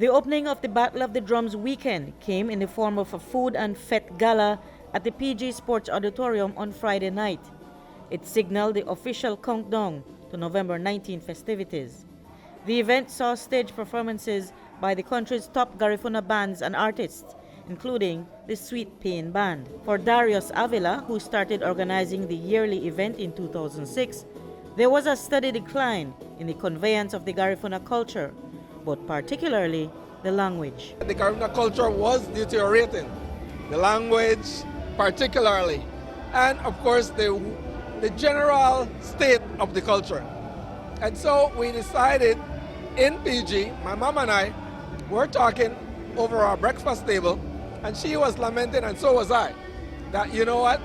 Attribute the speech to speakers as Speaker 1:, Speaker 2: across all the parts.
Speaker 1: The opening of the Battle of the Drums weekend came in the form of a food and fete gala at the PG Sports Auditorium on Friday night. It signaled the official countdown to November 19th festivities. The event saw stage performances by the country's top Garifuna bands and artists, including the Sweet Pain Band. For Darius Avila, who started organizing the yearly event in 2006, there was a steady decline in the conveyance of the Garifuna culture, but particularly the language.
Speaker 2: The Garifuna culture was deteriorating, the language particularly, and of course the general state of the culture. And so we decided in PG, my mom and I were talking over our breakfast table, and she was lamenting, and so was I, that you know what,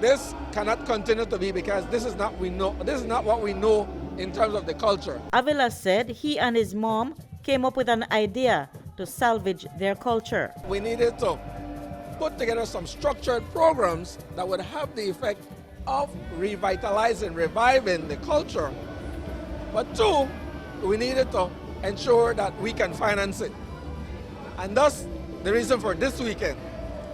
Speaker 2: this cannot continue to be, because this is not what we know in terms of the culture.
Speaker 1: Avila said he and his mom came up with an idea to salvage their culture.
Speaker 2: We needed to put together some structured programs that would have the effect of revitalizing, reviving the culture. But two, we needed to ensure that we can finance it. And thus, the reason for this weekend.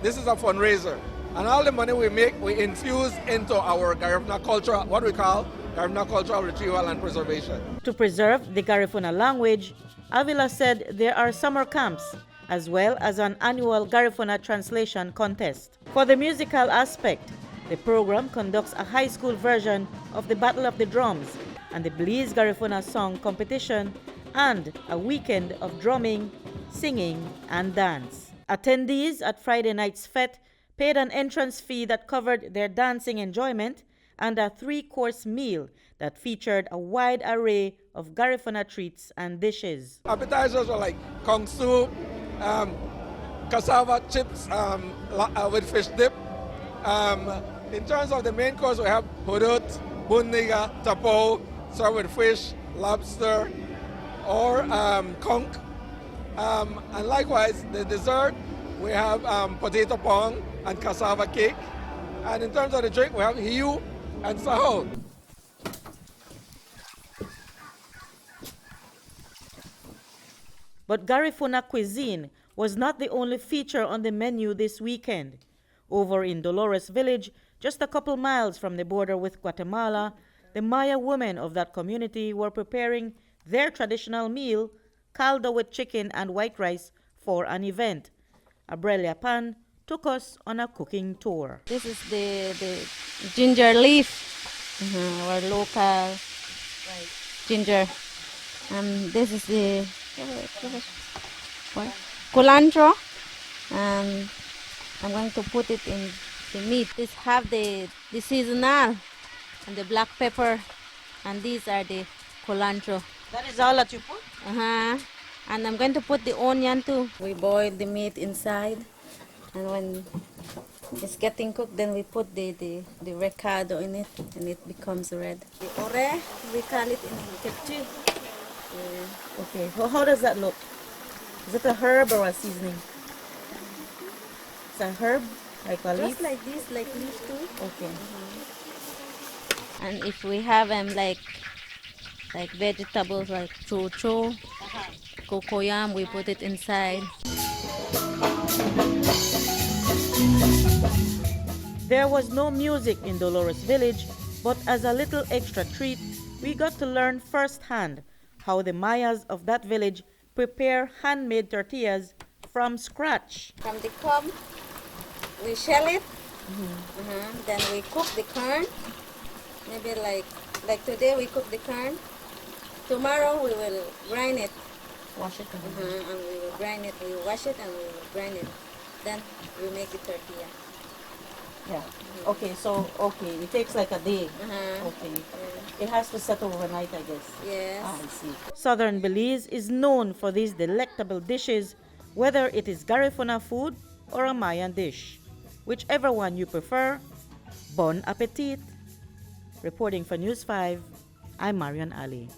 Speaker 2: This is a fundraiser. And all the money we make, we infuse into our Garifuna culture, what we call Garifuna cultural retrieval and preservation.
Speaker 1: To preserve the Garifuna language, Avila said there are summer camps, as well as an annual Garifuna translation contest. For the musical aspect, the program conducts a high school version of the Battle of the Drums and the Belize Garifuna song competition, and a weekend of drumming, singing, and dance. Attendees at Friday night's fete paid an entrance fee that covered their dancing enjoyment and a 3-course meal that featured a wide array of Garifuna treats and dishes.
Speaker 2: Appetizers were like kong soup, cassava chips with fish dip. In terms of the main course, we have hudut, bunniga, tapo, served with fish, lobster, or conch. And likewise, the dessert, we have potato pong and cassava cake. And in terms of the drink, we have hiu and sahol.
Speaker 1: But Garifuna cuisine was not the only feature on the menu this weekend. Over in Dolores Village, just a couple miles from the border with Guatemala, the Maya women of that community were preparing their traditional meal, caldo with chicken and white rice, for an event. Abrelia Pan took us on a cooking tour.
Speaker 3: This is the ginger leaf, our local ginger. This is the culantro, and I'm going to put it in the meat. This have the seasonal and the black pepper, and these are the culantro.
Speaker 1: That is all that you put?
Speaker 3: And I'm going to put the onion too. We boil the meat inside, and when it's getting cooked, then we put the recado in it, and it becomes red. The ore, we call it in Quechua.
Speaker 1: Okay, well, how does that look? Is it a herb or a seasoning? It's a herb, like a leaf?
Speaker 3: Just like this, like leaf too.
Speaker 1: Okay.
Speaker 3: And if we have like vegetables like chocho, cocoyam, we put it inside.
Speaker 1: There was no music in Dolores Village, but as a little extra treat, we got to learn firsthand how the Mayas of that village prepare handmade tortillas from scratch.
Speaker 3: From the cob, we shell it, then we cook the corn. Maybe like today we cook the corn. Tomorrow we will grind it.
Speaker 1: Wash it.
Speaker 3: And we will grind it. We will wash it and we will grind it. Then we make the tortilla.
Speaker 1: Yeah. Okay, it takes like a day. Okay. It has to set overnight, I guess.
Speaker 3: Yes.
Speaker 1: I see. Southern Belize is known for these delectable dishes, whether it is Garifuna food or a Mayan dish. Whichever one you prefer, bon appetit. Reporting for News 5, I'm Marion Ali.